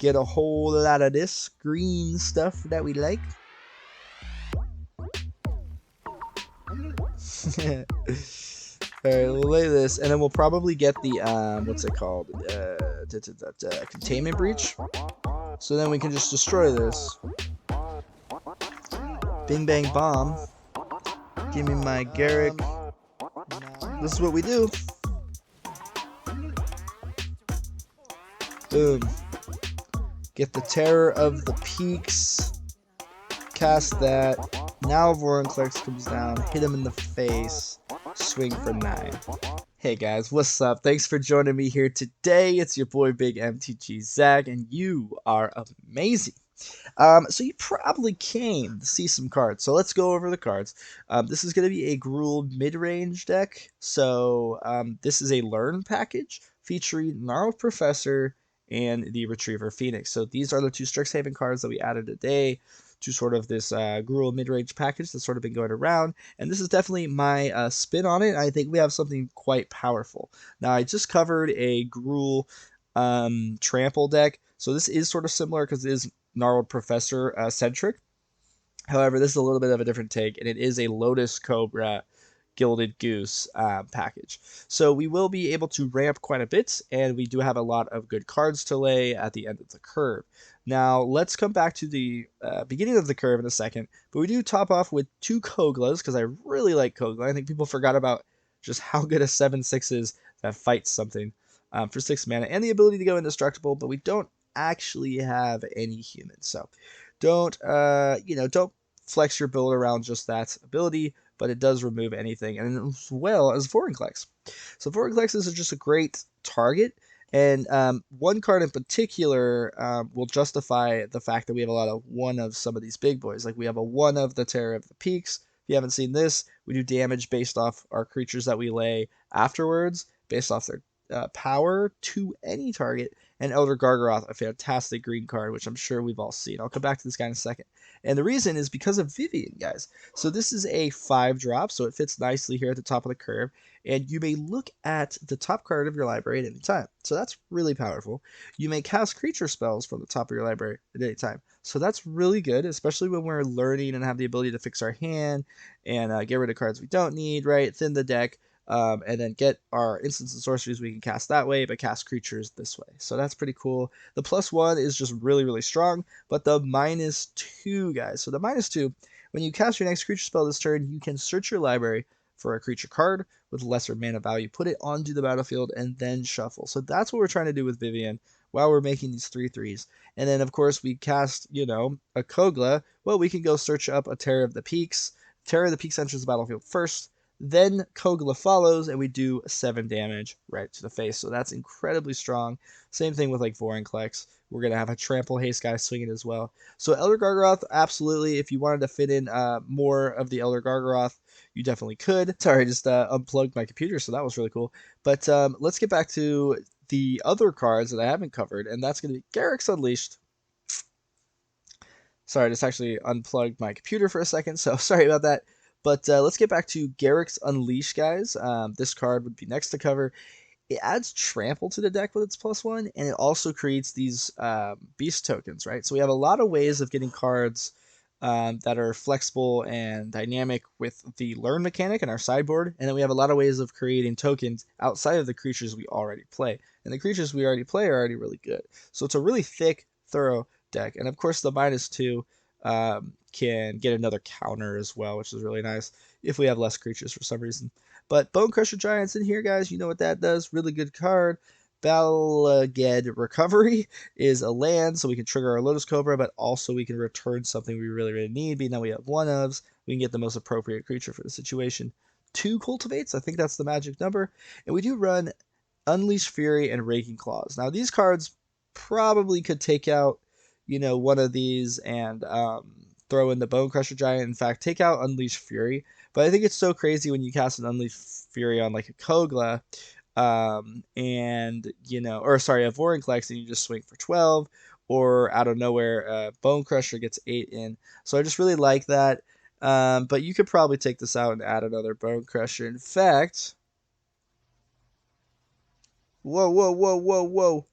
get a whole lot of this green stuff that we like. Alright, we'll lay this, and then we'll probably get the, what's it called? Containment Breach. So then we can just destroy this. Bing bang bomb. Give me my Garrick. This is what we do. Boom. Get the Terror of the Peaks. Cast that. Now Vorinclex comes down. Hit him in the face. Swing for 9. Hey guys, what's up? Thanks for joining me here today. It's your boy Big MTG Zach, and you are amazing. So you probably came to see some cards. So let's go over the cards. This is going to be a Gruul Midrange deck. So this is a Learn package featuring Gnarled Professor and the Retriever Phoenix. So these are the two Strixhaven cards that we added today to sort of this Gruul Midrange package that's sort of been going around. And this is definitely my spin on it. I think we have something quite powerful. Now, I just covered a Gruul Trample deck. So this is sort of similar because it is Gnarled Professor centric. However, this is a little bit of a different take, and it is a Lotus Cobra Gilded Goose package. So we will be able to ramp quite a bit, and we do have a lot of good cards to lay at the end of the curve. Now, let's come back to the beginning of the curve in a second, but we do top off with 2 Koglas, because I really like Kogla. I think people forgot about just how good a 7/6 is that fights something for 6 mana, and the ability to go indestructible, but we don't actually have any humans, so don't don't flex your build around just that ability, but it does remove anything, and as well as Vorinclex. So Vorinclex is just a great target, and one card in particular will justify the fact that we have a lot of one of some of these big boys. Like we have a one of the Terror of the Peaks. If you haven't seen this, we do damage based off our creatures that we lay afterwards, based off their power to any target. And Elder Gargaroth, a fantastic green card, which I'm sure we've all seen. I'll come back to this guy in a second. And the reason is because of Viven, guys. So this is a 5-drop, so it fits nicely here at the top of the curve. And you may look at the top card of your library at any time. So that's really powerful. You may cast creature spells from the top of your library at any time. So that's really good, especially when we're learning and have the ability to fix our hand and get rid of cards we don't need, right? Thin the deck. And then get our instants and sorceries we can cast that way, but cast creatures this way. So that's pretty cool. The +1 is just really, really strong, but the -2, guys. So the -2, when you cast your next creature spell this turn, you can search your library for a creature card with lesser mana value, put it onto the battlefield, and then shuffle. So that's what we're trying to do with Viven while we're making these 3/3s. And then, of course, we cast, a Kogla. Well, we can go search up a Terror of the Peaks. Terror of the Peaks enters the battlefield first. Then Kogla follows, and we do 7 damage right to the face. So that's incredibly strong. Same thing with like Vorinclex. We're going to have a Trample Haste guy swinging as well. So Elder Gargaroth, absolutely. If you wanted to fit in more of the Elder Gargaroth, you definitely could. Sorry, I just unplugged my computer, so that was really cool. But let's get back to the other cards that I haven't covered, and that's going to be Garrick's Unleashed. Sorry, I just actually unplugged my computer for a second, so sorry about that. But let's get back to Garrick's Unleash, guys. This card would be next to cover. It adds Trample to the deck with its +1, and it also creates these beast tokens, right? So we have a lot of ways of getting cards that are flexible and dynamic with the Learn mechanic in our sideboard, and then we have a lot of ways of creating tokens outside of the creatures we already play. And the creatures we already play are already really good. So it's a really thick, thorough deck. And of course, the -2 can get another counter as well, which is really nice if we have less creatures for some reason. But Bone Crusher Giants in here, guys, you know what that does. Really good card. Balaged Recovery is a land, so we can trigger our Lotus Cobra, but also we can return something we really, really need. Being that we have one ofs, we can get the most appropriate creature for the situation. 2 Cultivates, I think that's the magic number. And we do run Unleash Fury and Raking Claws. Now, these cards probably could take out, one of these and throw in the Bone Crusher Giant. In fact, take out Unleash Fury. But I think it's so crazy when you cast an Unleash Fury on like a Kogla, and a Vorinclex, and you just swing for 12, or out of nowhere, Bone Crusher gets 8 in. So I just really like that. But you could probably take this out and add another Bone Crusher. In fact, whoa.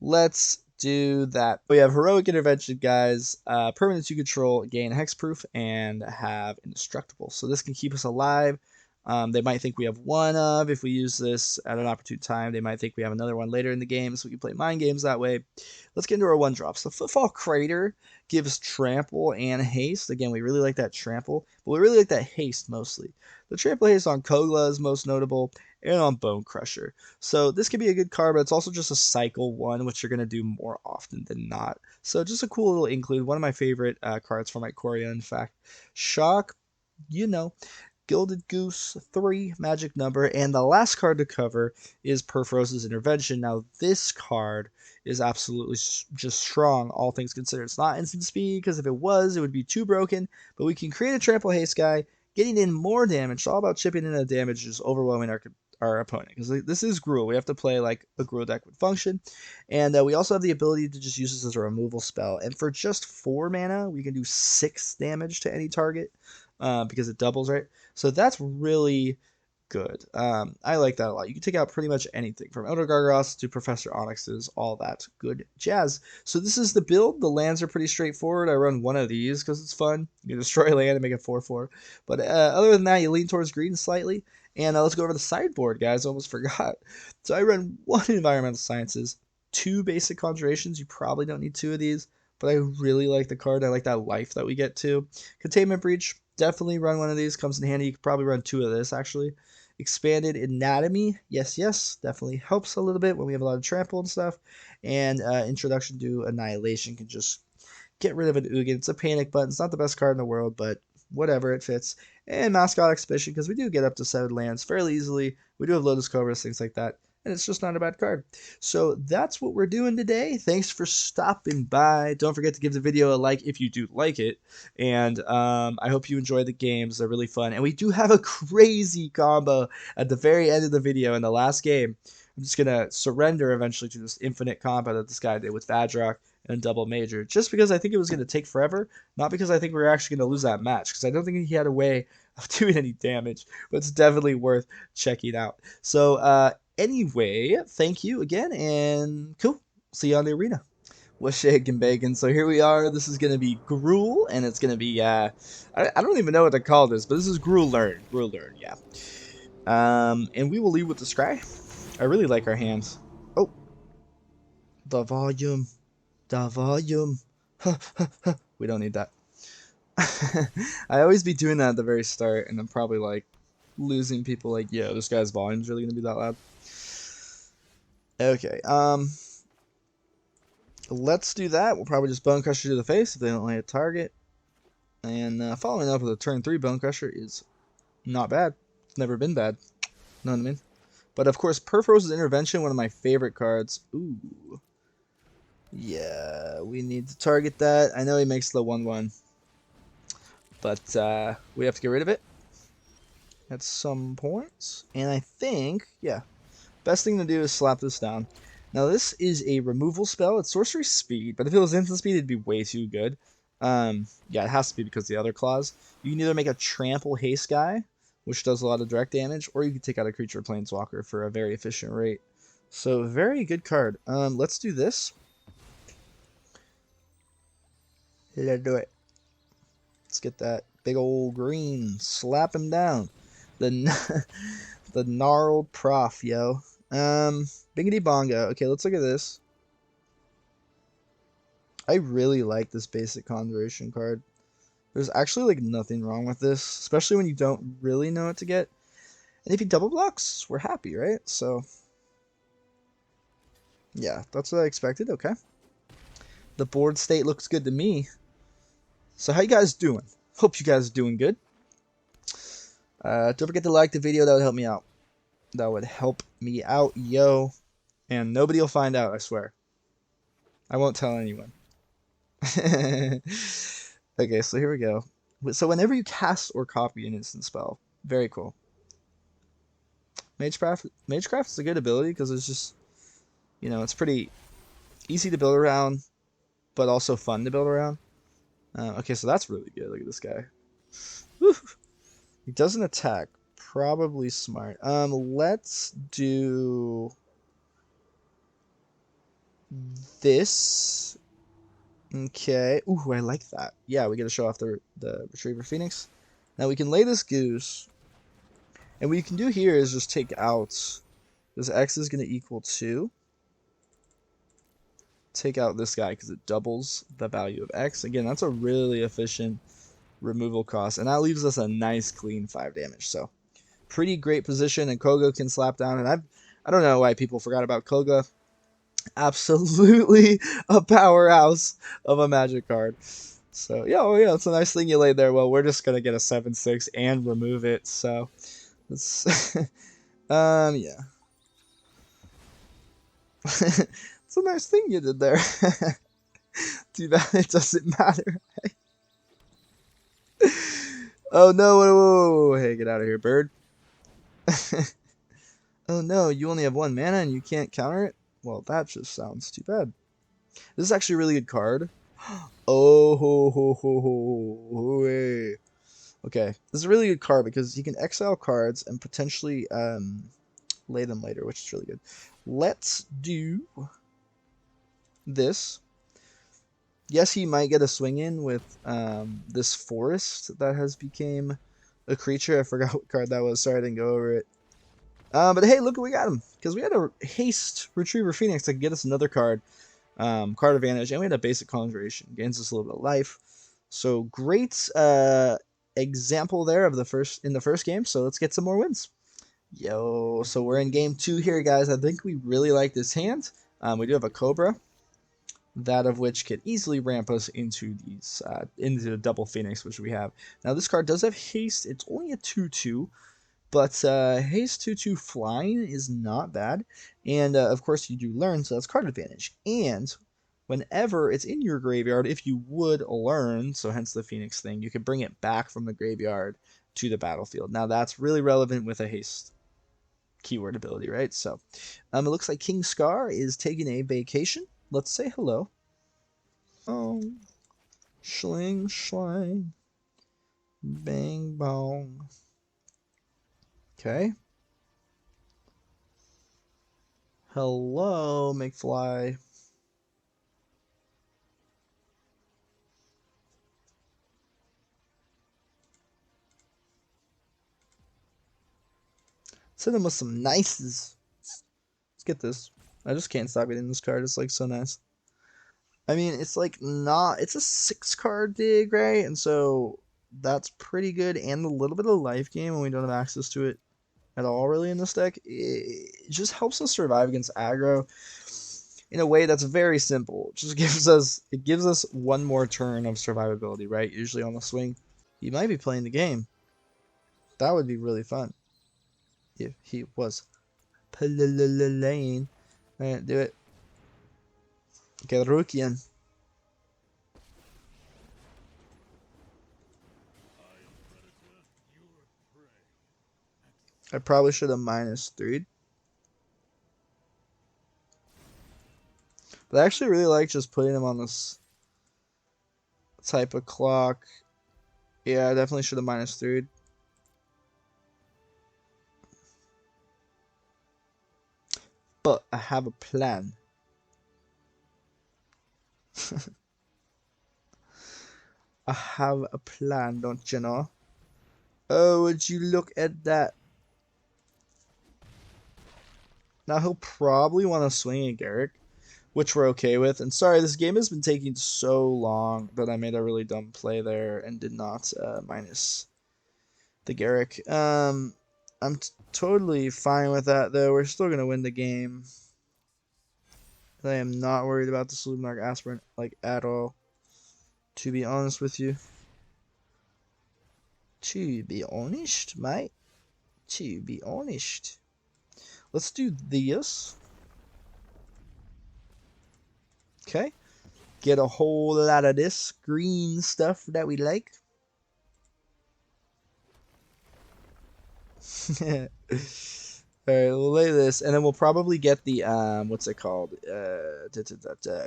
Let's do that. We have Heroic Intervention, guys. Permanents you control gain hexproof and have indestructible. So this can keep us alive. They might think we have one of if we use this at an opportune time. They might think we have another one later in the game, so we can play mind games that way. Let's get into our one drops. The Footfall Crater gives Trample and Haste. Again, we really like that Trample, but we really like that Haste mostly. The Trample Haste on Kogla is most notable, and on Bone Crusher. So this could be a good card, but it's also just a cycle one, which you're going to do more often than not. So just a cool little include. One of my favorite cards from Ikoria, in fact. Shock, you know. Gilded Goose, 3 magic number, and the last card to cover is Perfroza's Intervention. Now, this card is absolutely just strong, all things considered. It's not instant speed, because if it was, it would be too broken, but we can create a Trample Haste guy, getting in more damage. It's all about chipping in the damage, just overwhelming our opponent, because this is Gruul. We have to play like a Gruul deck would function, and we also have the ability to just use this as a removal spell, and for just 4 mana, we can do 6 damage to any target, because it doubles, right? So that's really good. I like that a lot. You can take out pretty much anything from Elder Gargaroth to Professor Onyx's, all that good jazz. So this is the build. The lands are pretty straightforward. I run one of these because it's fun. You can destroy land and make it 4/4. But other than that, you lean towards green slightly. And let's go over the sideboard, guys. I almost forgot. So I run 1 Environmental Sciences, 2 Basic Conjurations. You probably don't need 2 of these, but I really like the card. I like that life that we get to. Containment Breach, definitely run one of these. Comes in handy. You could probably run 2 of this, actually. Expanded Anatomy, yes, definitely helps a little bit when we have a lot of trample and stuff. And Introduction to Annihilation can just get rid of an Ugin. It's a panic button. It's not the best card in the world, but whatever, it fits. And Mascot Expedition, because we do get up to 7 lands fairly easily. We do have Lotus Cobras, things like that. And it's just not a bad card. So that's what we're doing today. Thanks for stopping by. Don't forget to give the video a like if you do like it. And I hope you enjoy the games. They're really fun. And we do have a crazy combo at the very end of the video in the last game. I'm just going to surrender eventually to this infinite combo that this guy did with Vadrock and Double Major, just because I think it was going to take forever, not because I think we were actually going to lose that match, because I don't think he had a way of doing any damage, but it's definitely worth checking out. So anyway, thank you again, and cool. See you on the arena. What's shaking bacon? So here we are. This is going to be Gruul, and it's going to be, I don't even know what to call this, but this is Gruul Learn. Gruul Learn, yeah. And we will lead with the Scry. I really like our hands. Oh, the volume. The volume. We don't need that. I always be doing that at the very start, and I'm probably like losing people like, yo, this guy's volume's really gonna be that loud. Okay, let's do that. We'll probably just Bone Crusher to the face if they don't lay a target. And following up with a turn 3 Bone Crusher is not bad. It's never been bad. Know what I mean? But of course, Perfroza's Intervention, one of my favorite cards. Ooh. Yeah, we need to target that. I know he makes the 1/1, but we have to get rid of it at some point. And I think, yeah, best thing to do is slap this down. Now this is a removal spell. It's sorcery speed, but if it was instant speed, it'd be way too good. Yeah, it has to be because of the other clause. You can either make a Trample Haste guy, which does a lot of direct damage, or you can take out a creature Planeswalker for a very efficient rate. So very good card. Let's do this. Let's do it. Let's get that big old green. Slap him down. The the Gnarled Prof, yo. Bingity Bongo. Okay, let's look at this. I really like this basic Conjuration card. There's actually like nothing wrong with this, especially when you don't really know what to get. And if he double blocks, we're happy, right? So yeah, that's what I expected. Okay. The board state looks good to me. So how you guys doing? Hope you guys are doing good. Don't forget to like the video. That would help me out. That would help me out, yo. And nobody will find out, I swear. I won't tell anyone. Okay, so here we go. So whenever you cast or copy an instant spell, very cool. Magecraft is a good ability because it's just, you know, it's pretty easy to build around, but also fun to build around. Okay, so that's really good. Look at this guy. Woo. He doesn't attack. Probably smart. Let's do... this. Okay. Ooh, I like that. Yeah, we get to show off the Retriever Phoenix. Now we can lay this Goose. And what you can do here is just take out... This X is going to equal 2. Take out this guy because it doubles the value of X. Again, that's a really efficient removal cost. And that leaves us a nice clean 5 damage. So, pretty great position. And Kogla can slap down. And I don't know why people forgot about Kogla. Absolutely a powerhouse of a Magic card. So, yeah, oh yeah, it's a nice thing you laid there. Well, we're just going to get a 7/6 and remove it. So, it's... yeah. It's a nice thing you did there. Too bad it doesn't matter. Oh no, whoa, hey, get out of here, bird. Oh no, you only have 1 mana and you can't counter it? Well, that just sounds too bad. This is actually a really good card. Oh, ho, ho, ho, ho, hey. Okay, this is a really good card because you can exile cards and potentially lay them later, which is really good. Let's do this. Yes, he might get a swing in with this forest that has became a creature. I forgot what card that was. Sorry, I didn't go over it. But hey, look what we got him. Because we had a haste Retriever Phoenix that could get us another card. Card advantage. And we had a basic Conjuration. Gains us a little bit of life. So great example there of the first game. So let's get some more wins. Yo, so we're in game 2 here, guys. I think we really like this hand. We do have a Cobra. That of which could easily ramp us into these into the double Phoenix, which we have. Now this card does have haste. It's only a 2/2, but haste 2/2 flying is not bad. And of course you do learn, so that's card advantage. And whenever it's in your graveyard, if you would learn, so hence the Phoenix thing, you can bring it back from the graveyard to the battlefield. Now that's really relevant with a haste keyword ability, right? So it looks like King Scar is taking a vacation. Let's say hello. Oh, schling, schlang, bang, bong. Okay. Hello, McFly. Send him with some nices. Let's get this. I just can't stop getting this card. It's like so nice. I mean, it's like not. It's a 6-card dig, right? And so that's pretty good. And a little bit of life gain when we don't have access to it at all, really, in this deck. It just helps us survive against aggro in a way that's very simple. It just gives us 1 more turn of survivability, right? Usually on the swing. He might be playing the game. That would be really fun if he was playing. Alright, do it. Gargaroth. I probably should have -3'd. But I actually really like just putting him on this type of clock. Yeah, I definitely should have -3'd. But I have a plan. I have a plan, don't you know? Oh, would you look at that? Now he'll probably want to swing at Garrick, which we're okay with. And sorry, this game has been taking so long that I made a really dumb play there and did not minus the Garrick. I'm totally fine with that, though. We're still going to win the game. I am not worried about the Slugnark Aspirant, like, at all. To be honest with you. To be honest, mate. To be honest. Let's do this. Okay. Get a whole lot of this green stuff that we like. Alright, we'll lay this, and then we'll probably get the, what's it called?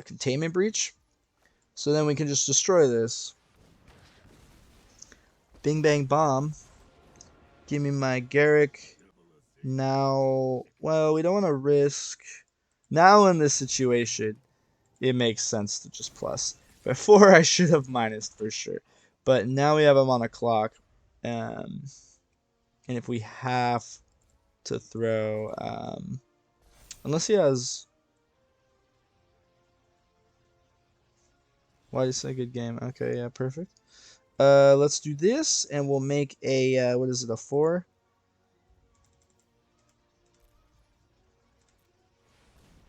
Containment Breach. So then we can just destroy this. Bing Bang Bomb. Give me my Garrick. Now, well, we don't want to risk. Now in this situation, it makes sense to just plus. Before I should have minus for sure. But now we have him on a clock. And if we have to throw, unless he has, why do you say good game? Okay, yeah, perfect. Let's do this, and we'll make a, what is it, a 4?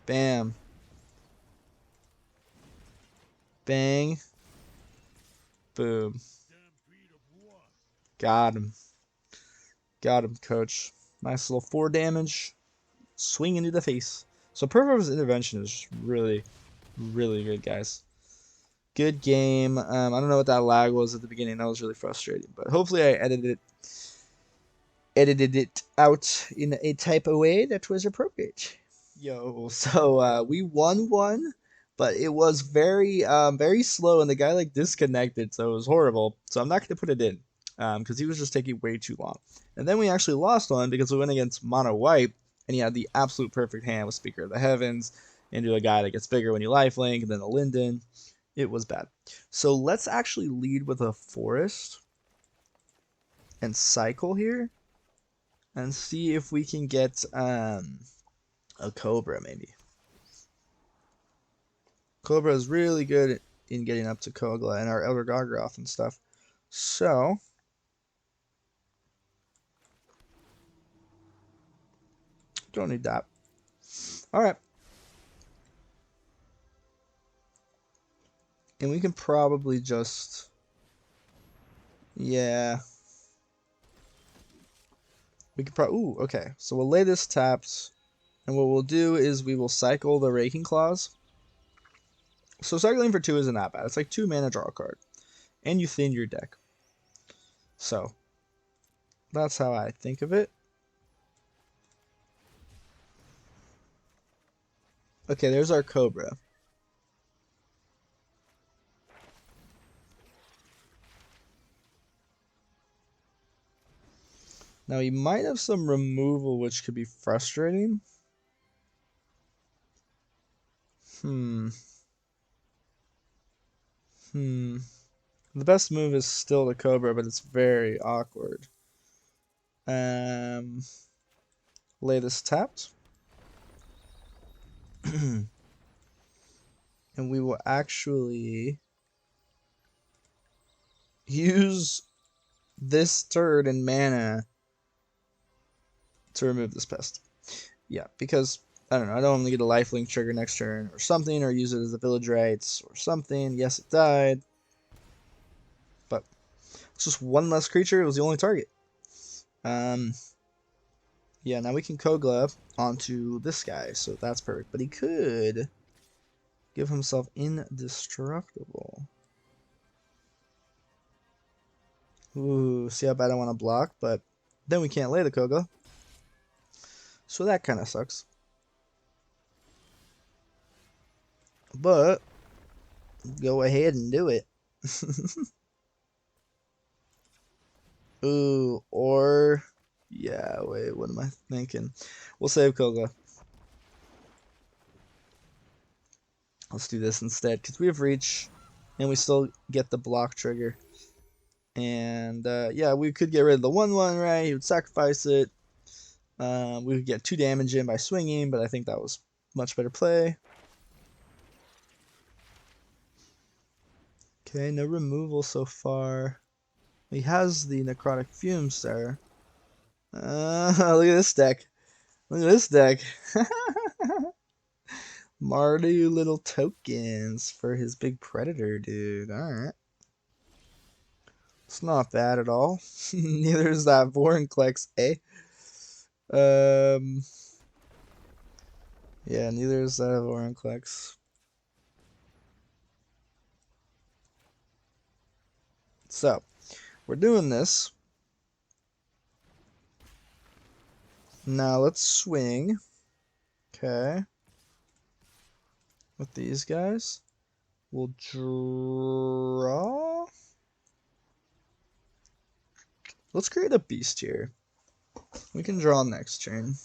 Bam. Bang. Boom. Got him. Got him, coach. Nice little 4 damage. Swing into the face. So Perfroza's intervention is really, really good, guys. Good game. I don't know what that lag was at the beginning. That was really frustrating. But hopefully I edited it out in a type of way that was appropriate. Yo, so we won one, but it was very slow, and the guy like disconnected, so it was horrible. So I'm not gonna put it in, because he was just taking way too long. And then we actually lost one because we went against Mono White, and he had the absolute perfect hand with Speaker of the Heavens into a guy that gets bigger when you lifelink, and then a Linden. It was bad. So let's actually lead with a Forest and cycle here, and see if we can get a Cobra maybe. Cobra is really good in getting up to Kogla and our Elder Gargaroth and stuff. So don't need that. Alright. And we can probably just, yeah. We could probably, ooh, okay. So we'll lay this tapped, and what we'll do is we will cycle the Raking Claws. So cycling for 2 isn't that bad. It's like 2 mana, draw a card. And you thin your deck. So that's how I think of it. Okay, there's our Cobra. Now he might have some removal, which could be frustrating. The best move is still the Cobra, but it's very awkward. Lay this tapped. And we will actually use this turd and mana to remove this pest. Yeah, because, I don't know, I don't want to get a lifelink trigger next turn or something, or use it as a village rights or something. Yes, it died. But it's just one less creature. It was the only target. Yeah, now we can Kogla onto this guy, so that's perfect. But he could give himself indestructible. Ooh, see how bad I want to block, but then we can't lay the Kogla. So that kind of sucks. But go ahead and do it. Ooh, or yeah, wait, what am I thinking? We'll save Kogla. Let's do this instead, because we have reach, and we still get the block trigger. And yeah, we could get rid of the 1/1, right? He would sacrifice it. We could get 2 damage in by swinging, but I think that was much better play. Okay, no removal so far. He has the Necrotic Fumes there. Look at this deck. Look at this deck. Mardu little tokens for his big predator, dude. Alright. It's not bad at all. Neither is that Vorinclex, eh? Yeah, neither is that Vorinclex. So, we're doing this. Now let's swing. Okay. With these guys. We'll draw. Let's create a beast here. We can draw next turn.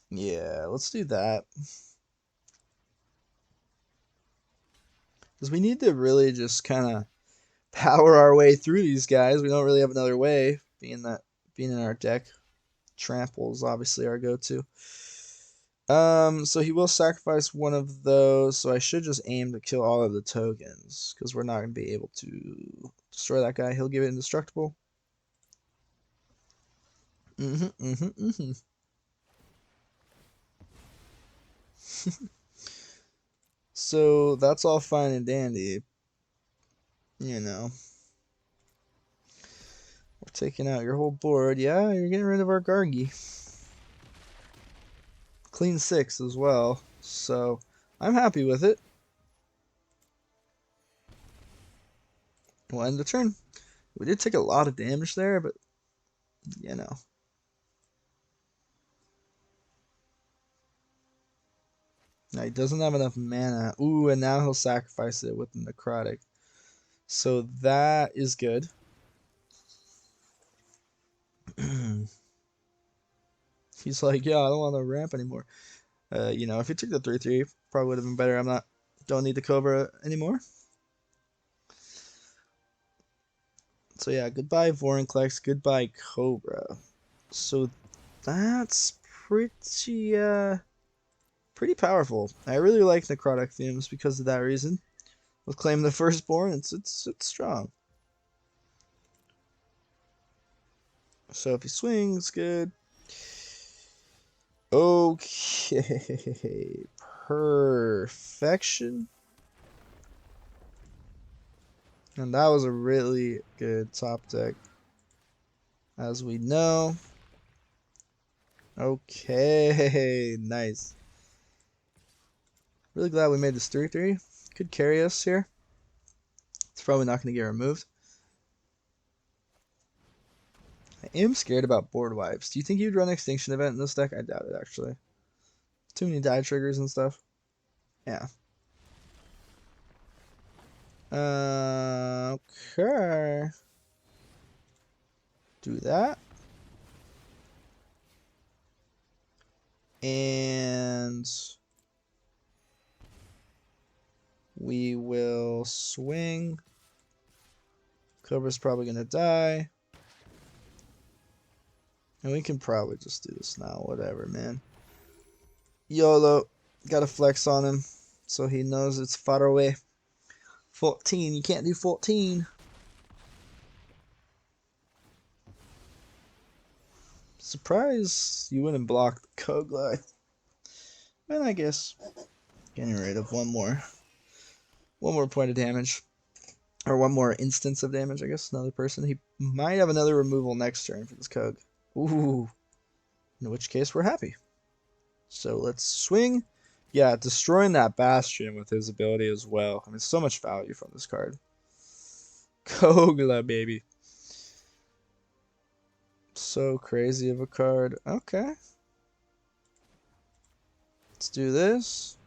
Yeah, let's do that. Because we need to really just kind of power our way through these guys. We don't really have another way, being in our deck. Trample is obviously our go-to. So he will sacrifice one of those, so I should just aim to kill all of the tokens, because we're not going to be able to destroy that guy. He'll give it indestructible. So that's all fine and dandy. You know. We're taking out your whole board. Yeah, you're getting rid of our Gargi. Clean 6 as well. So I'm happy with it. We'll end the turn. We did take a lot of damage there, but you know. Now he doesn't have enough mana. Ooh, and now he'll sacrifice it with the necrotic. So that is good. He's like, yeah, I don't want to ramp anymore. You know, if he took the 3/3, probably would have been better. Don't need the Cobra anymore. So yeah, goodbye Vorinclex, goodbye Cobra. So that's pretty powerful. I really like necrotic themes because of that reason. With Claim the Firstborn, it's strong. So if he swings, good. Okay, perfection. And that was a really good top deck, as we know. Okay, nice. Really glad we made this 3/3. Could carry us here. It's probably not going to get removed. I am scared about board wipes. Do you think you'd run Extinction Event in this deck? I doubt it, actually. Too many die triggers and stuff. Yeah. Okay. Do that. And we will swing. Cobra's probably going to die. And we can probably just do this now. Whatever, man. YOLO. Gotta flex on him so he knows it's far away. 14. You can't do 14. Surprise you wouldn't block the Kogla. And I guess getting rid of one more point of damage. Or one more instance of damage, I guess. Another person. He might have another removal next turn for this Kog. Ooh. In which case we're happy. So let's swing. Yeah, destroying that Bastion with his ability as well. I mean, so much value from this card. Kogla, baby. So crazy of a card. Okay. Let's do this.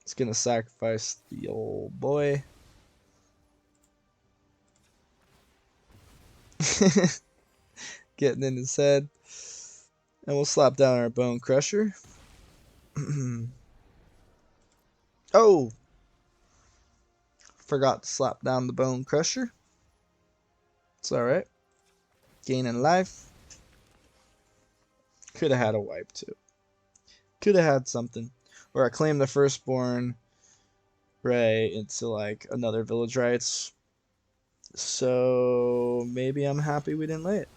It's gonna sacrifice the old boy. Getting in his head. And we'll slap down our Bone Crusher. Oh! Forgot to slap down the Bone Crusher. It's alright. Gaining life. Could have had a wipe too. Could have had something. Or I claim the Firstborn right into like another Village Rites. So maybe I'm happy we didn't lay it.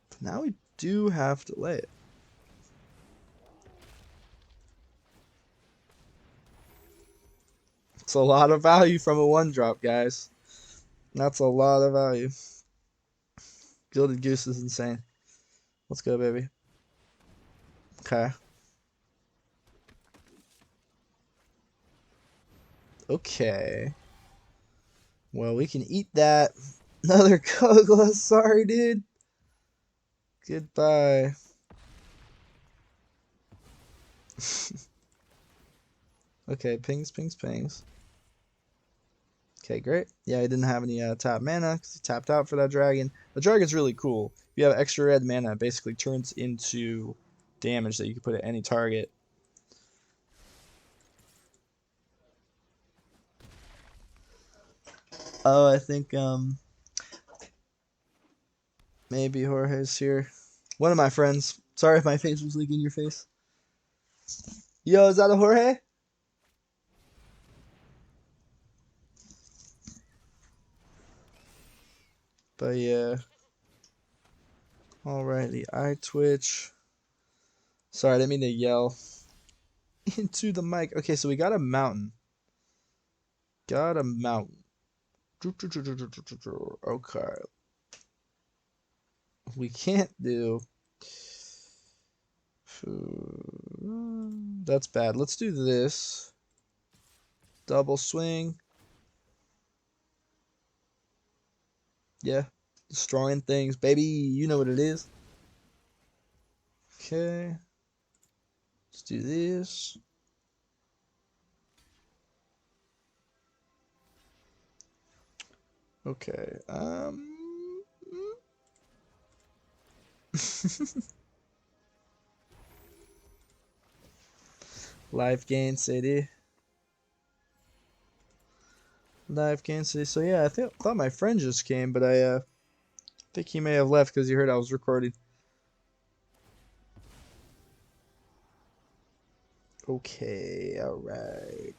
But now we do have to lay it. It's a lot of value from a 1-drop, guys. That's a lot of value. Gilded Goose is insane. Let's go, baby. Okay. Okay. Well, we can eat that. Another Kogla. Sorry, dude. Goodbye. Okay, pings, pings, pings. Okay, great. Yeah, he didn't have any tap mana because he tapped out for that dragon. The dragon's really cool. If you have extra red mana, it basically turns into damage that you can put at any target. Oh, I think maybe Jorge's here. One of my friends. Sorry if my face was leaking your face. Yo, is that a Jorge? But yeah. Alrighty, eye twitch. Sorry, I didn't mean to yell into the mic. Okay, so we got a mountain. Got a mountain. Okay. We can't do... That's bad. Let's do this. Double swing. Yeah. Destroying things. Baby, you know what it is. Okay. Let's do this. Okay. Life gain city. Life gain city. So yeah, I thought my friend just came, but I think he may have left because he heard I was recording. Okay, alright.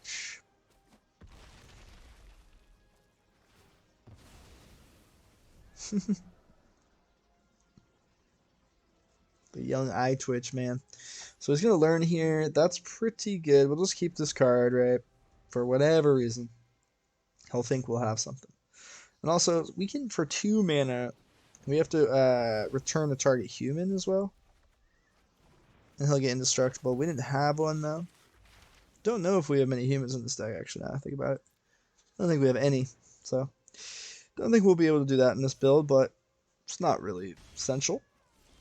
The young eye twitch, man. So he's gonna learn here. That's pretty good. We'll just keep this card, right? For whatever reason. He'll think we'll have something. And also, we can, for 2 mana, we have to return a target human as well. And he'll get indestructible. We didn't have one, though. Don't know if we have many humans in this deck, actually, now I think about it. I don't think we have any. So, don't think we'll be able to do that in this build, but it's not really essential.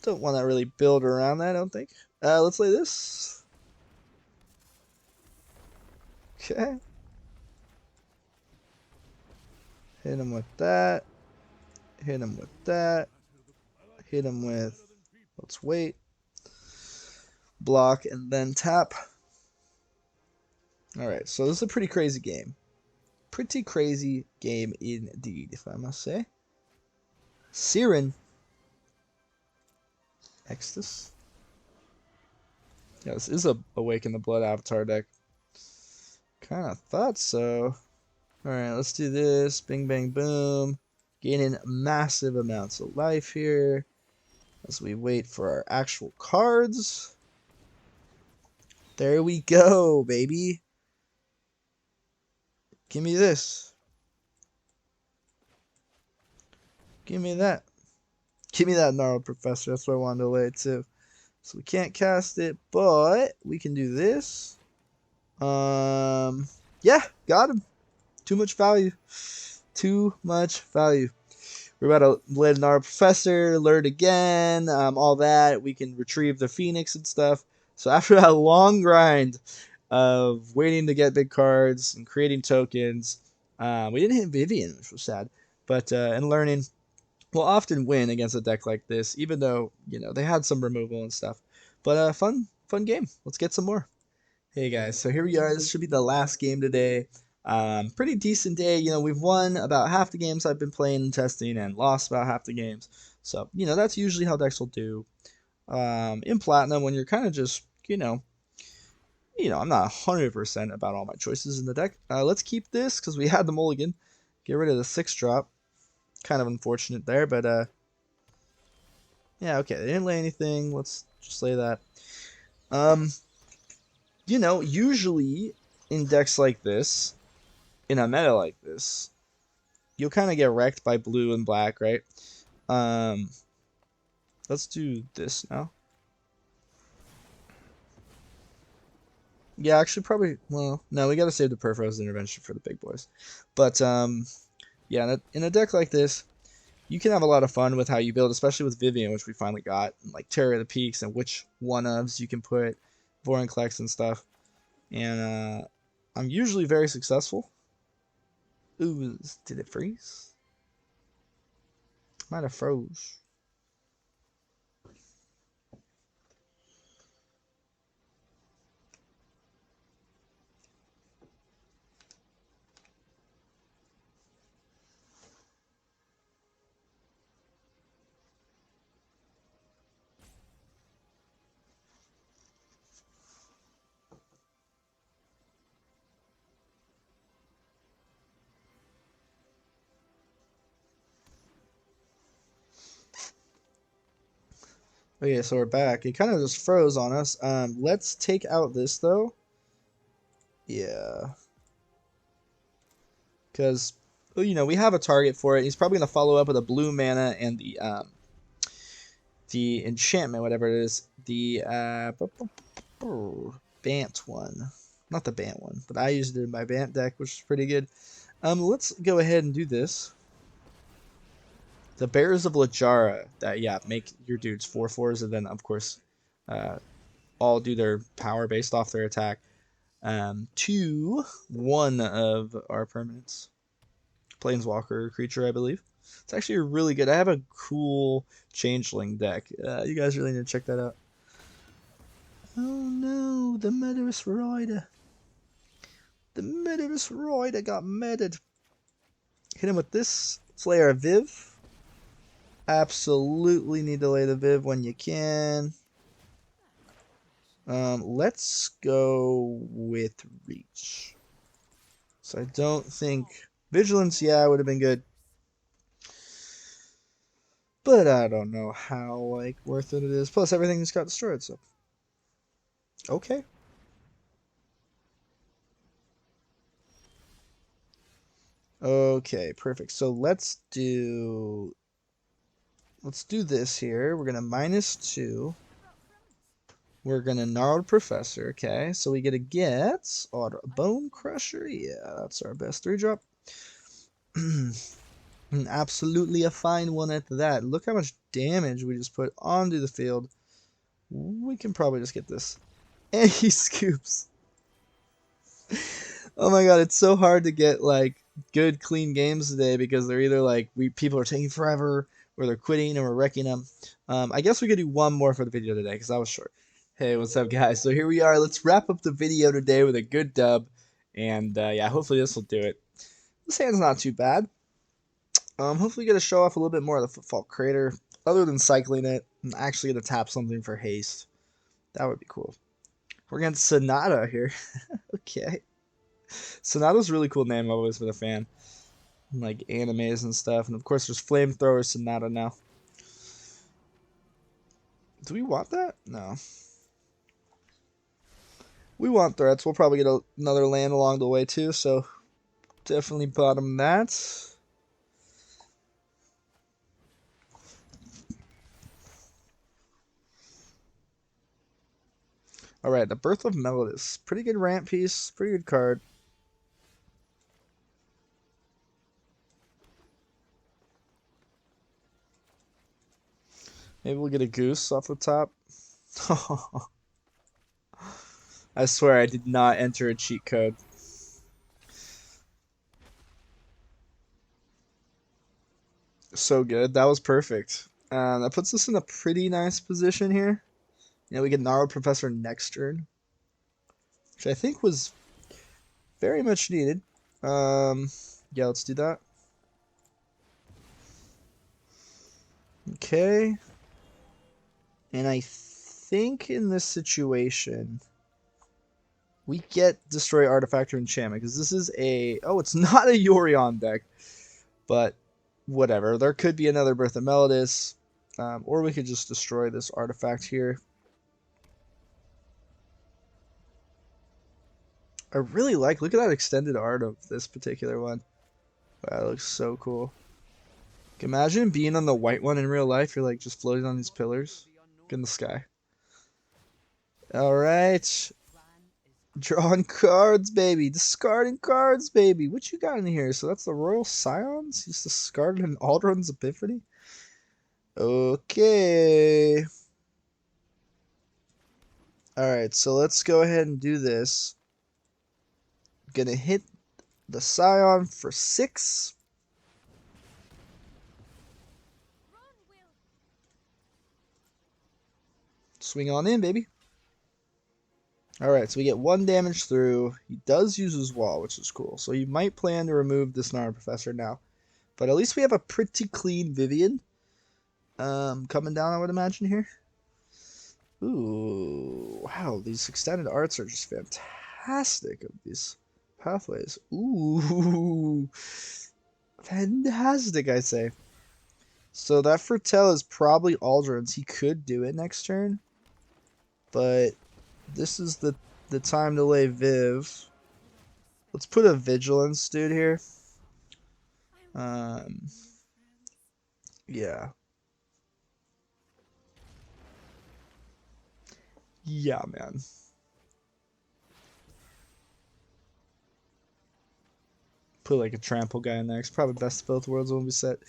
Don't want to really build around that, I don't think. Let's play this. Okay. Hit him with that. Hit him with that. Hit him with... Let's wait. Block and then tap. Alright, so this is a pretty crazy game. Pretty crazy game indeed, if I must say. Siren. Extus. Yeah, this is a Awaken the Blood Avatar deck. Kinda thought so. Alright, let's do this. Bing, bang, boom. Gaining massive amounts of life here. As we wait for our actual cards. There we go, baby. Give me this. Give me that. Give me that Gnarled Professor. That's what I wanted to lay too. So we can't cast it, but we can do this. Yeah, got him. Too much value. Too much value. We're about to let Gnarled Professor learn again. All that. We can retrieve the Phoenix and stuff. So after that long grind of waiting to get big cards and creating tokens, we didn't hit Viven, which was sad. But and learning, we'll often win against a deck like this, even though they had some removal and stuff. But fun game. Let's get some more. Hey guys, so here we are. This should be the last game today. Pretty decent day. We've won about half the games I've been playing and testing, and lost about half the games. So that's usually how decks will do. In Platinum, when you're kind of just I'm not 100% about all my choices in the deck. Let's keep this because we had the mulligan. Get rid of the 6-drop. Kind of unfortunate there, but yeah, okay. They didn't lay anything. Let's just lay that. Usually in decks like this, in a meta like this, you'll kind of get wrecked by blue and black, right? Let's do this now. Yeah, actually, probably. Well, no, we gotta save the Perfroza intervention for the big boys. But yeah, in a deck like this, you can have a lot of fun with how you build, especially with Viven, which we finally got, and like Terror of the Peaks, and which one-ofs you can put, Vorinclex and stuff. And I'm usually very successful. Ooh, did it freeze? Might have froze. Okay, so we're back. It kind of just froze on us. Let's take out this though. Yeah. Because, well, you know, we have a target for it. He's probably going to follow up with a blue mana and the enchantment, whatever it is. The Bant one. Not the Bant one, but I used it in my Bant deck, which is pretty good. Let's go ahead and do this. The Bears of Lajara, that, yeah, make your dudes 4/4s, and then, of course, all do their power based off their attack. To one of our permanents. Planeswalker creature, I believe. It's actually really good. I have a cool changeling deck. You guys really need to check that out. Oh no, the Murderous Rider. The Murderous Rider got murdered. Hit him with this Slayer of Viv. Absolutely need to lay the Viv when you can. Let's go with Reach. So I don't think... Vigilance, yeah, would have been good. But I don't know how, like, worth it is. Plus, everything just got destroyed, so... Okay. Okay, perfect. So let's do this here. We're gonna -2. We're gonna Gnarled Professor, okay? So we get Auto Bone Crusher. Yeah, that's our best 3-drop. Absolutely a fine one at that. Look how much damage we just put onto the field. We can probably just get this. And he scoops. Oh my god, it's so hard to get like good clean games today because they're either like people are taking forever or they're quitting and we're wrecking them. I guess we could do one more for the video today because that was short. Hey, what's up guys? So here we are. Let's wrap up the video today with a good dub. And yeah, hopefully this will do it. This hand's not too bad. Hopefully get to show off a little bit more of the Footfall Crater. Other than cycling it, I'm actually going to tap something for haste. That would be cool. We're against Sonata here. Okay. Sonata's a really cool name. I've always been a fan. Like animes and stuff. And of course there's Flamethrower Sonata now. Do we want that? No. We want threats. We'll probably get another land along the way too. So definitely bottom that. Alright, the Birth of Melodus. Pretty good ramp piece. Pretty good card. Maybe we'll get a goose off the top. I swear I did not enter a cheat code. So good. That was perfect. That puts us in a pretty nice position here. Yeah, we get Gnarled Professor next turn, which I think was very much needed. Yeah, let's do that. Okay. And I think in this situation, we get Destroy Artifact or Enchantment, because this is a... Oh, it's not a Yorion deck, but whatever. There could be another Birth of Melodus, or we could just destroy this artifact here. I really like... Look at that extended art of this particular one. Wow, that looks so cool. Imagine being on the white one in real life. You're like just floating on these pillars in the sky. Alright. Drawing cards, baby. Discarding cards, baby. What you got in here? So that's the Royal Scions? He's discarded an Aldrin's Epiphany? Okay. Alright, so let's go ahead and do this. Gonna hit the Scion for 6. Swing on in, baby. Alright, so we get 1 damage through. He does use his wall, which is cool. So you might plan to remove this Gnarled Professor now. But at least we have a pretty clean Viven coming down, I would imagine, here. Ooh, wow, these extended arts are just fantastic of these pathways. Ooh, fantastic, I say. So that Fertel is probably Aldrin's. He could do it next turn, but this is the time to lay Viv. Let's put a Vigilance dude here. Yeah. Yeah, man. Put like a Trample guy in there. It's probably best of both worlds when we set.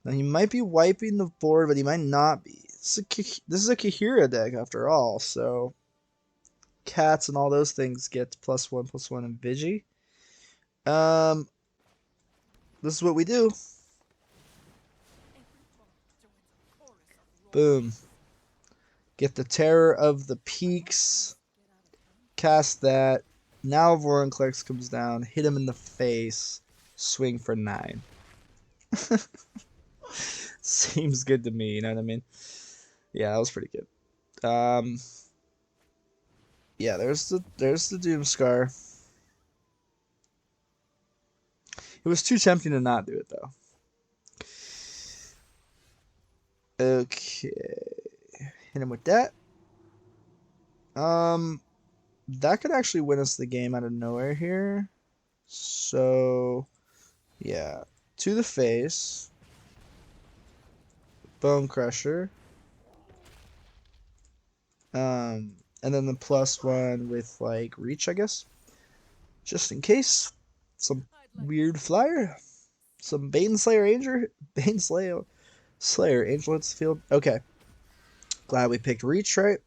Now he might be wiping the board, but he might not be. This is a Kahira deck after all, so cats and all those things get +1/+1 in Vigi. This is what we do. Boom. Get the Terror of the Peaks. Cast that. Now Vorinclex comes down. Hit him in the face. Swing for 9. Seems good to me, you know what I mean? Yeah, that was pretty good. Yeah, there's the Doomscar. It was too tempting to not do it though. Okay. Hit him with that. That could actually win us the game out of nowhere here. So, yeah. To the face. Bone Crusher. And then the +1 with like reach, I guess. Just in case. Some weird flyer. Some Baneslayer Angel. Slayer Angel hits the field. Okay. Glad we picked reach, right?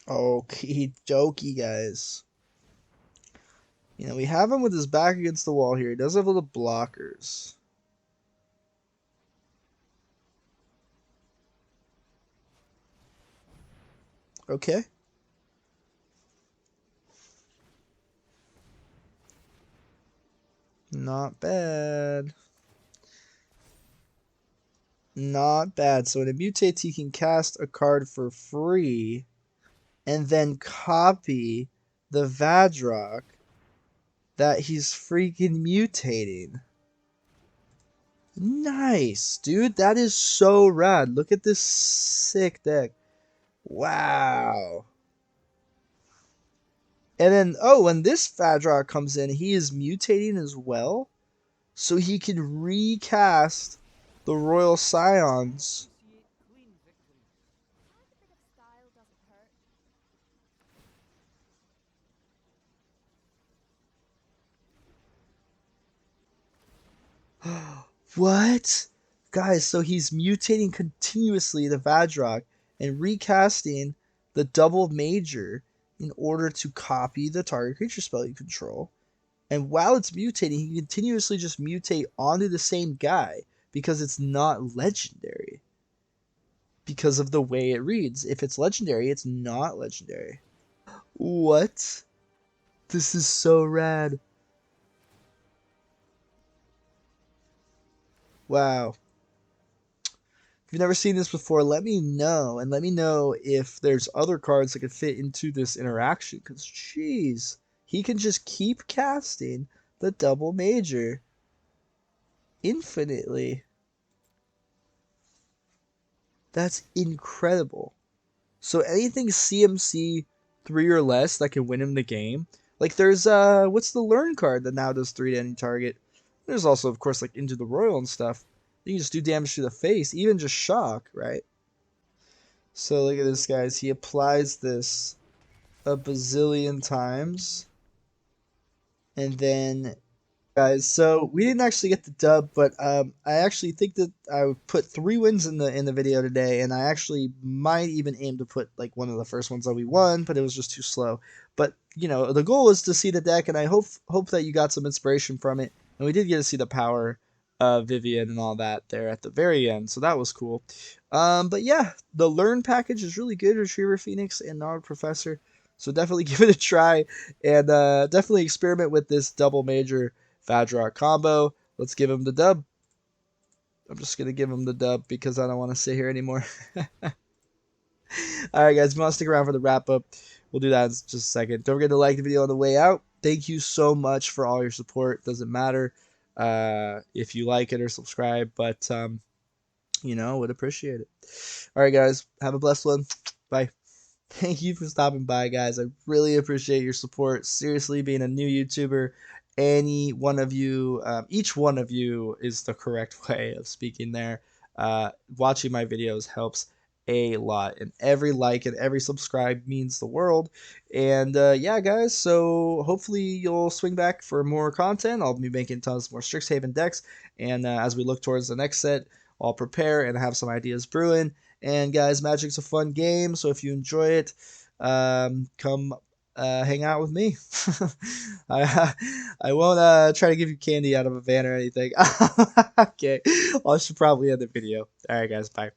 Okie dokie, guys. You know, we have him with his back against the wall here. He does have little blockers. Okay. Not bad. Not bad. So when it mutates, he can cast a card for free and then copy the Vadrock that he's freaking mutating. Nice, dude. That is so rad. Look at this sick deck. Wow. And then, oh, when this Vadrock comes in, he is mutating as well. So he can recast the Royal Scions. What? Guys, so he's mutating continuously the Vadrock and recasting the double major in order to copy the target creature spell you control. And while it's mutating, he can continuously just mutate onto the same guy because it's not legendary. Because of the way it reads. If it's legendary, it's not legendary. What? This is so rad. Wow. If you've never seen this before, let me know. And let me know if there's other cards that could fit into this interaction. Because, jeez, he can just keep casting the double major infinitely. That's incredible. So anything CMC 3 or less that can win him the game. Like there's what's the learn card that now does 3 to any target. There's also of course like Into the Royal and stuff. You can just do damage to the face, even just shock, right? So look at this, guys. He applies this a bazillion times. And then guys, so we didn't actually get the dub, but I actually think that I put 3 wins in the video today, and I actually might even aim to put like one of the first ones that we won, but it was just too slow. But you know, the goal was to see the deck, and I hope that you got some inspiration from it. And we did get to see the power of Viven and all that there at the very end, so that was cool. But yeah, the Learn package is really good, Retriever Phoenix and Gnarled Professor. So definitely give it a try, and definitely experiment with this double major Vadrok combo. Let's give him the dub. I'm just gonna give him the dub because I don't want to sit here anymore. All right, guys, if you want to stick around for the wrap up, we'll do that in just a second. Don't forget to like the video on the way out. Thank you so much for all your support. Doesn't matter if you like it or subscribe, but you know, would appreciate it. All right, guys, have a blessed one. Bye. Thank you for stopping by, guys. I really appreciate your support. Seriously, being a new YouTuber, any one of you, each one of you is the correct way of speaking there. Watching my videos helps a lot, and every like and every subscribe means the world. And yeah, guys, so hopefully you'll swing back for more content. I'll be making tons more Strixhaven decks, and as we look towards the next set, I'll prepare and have some ideas brewing. And guys, Magic's a fun game, so if you enjoy it, come hang out with me. I I won't try to give you candy out of a van or anything. Okay, I should probably end the video. All right, guys, bye.